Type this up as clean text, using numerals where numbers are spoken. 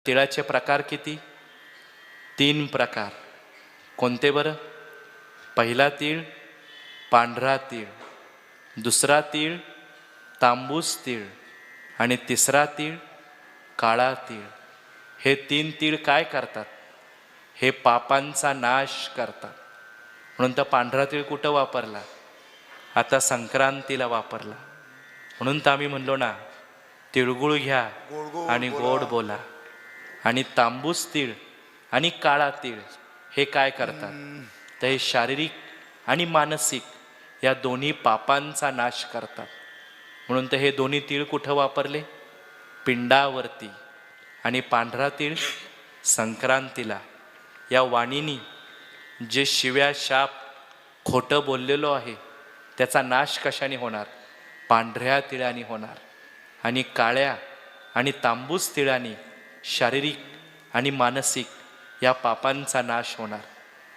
तिळाचे प्रकार किती? 3 प्रकार. कोणते बरं? पहिला तीळ पांढरा तीळ, दुसरा तीळ तांबूस तीळ आणि तिसरा तीळ काळा तीळ. हे 3 तीळ काय करतात? हे पापांचा नाश करतात. म्हणून तर पांढरा तीळ कुठं वापरला? आता संक्रांतीला वापरला. म्हणून तर आम्ही म्हणलो ना, तिळगुळ घ्या आणि गोड बोला. आणि तांबूस तीळ आणि काळा तीळ हे काय करतात? तर हे शारीरिक आणि मानसिक या दोन्ही पापांचा नाश करतात. म्हणून तर हे दोन्ही तीळ कुठं वापरले? पिंडावरती. आणि पांढरा तीळ संक्रांतीला. या वाणीनी जे शिव्या शाप खोटं बोललेलो आहे त्याचा नाश कशाने होणार? पांढऱ्या तिळाने होणार. आणि काळ्या आणि तांबूस तिळाने शारीरिक आणि मानसिक या पापांचा नाश होणार.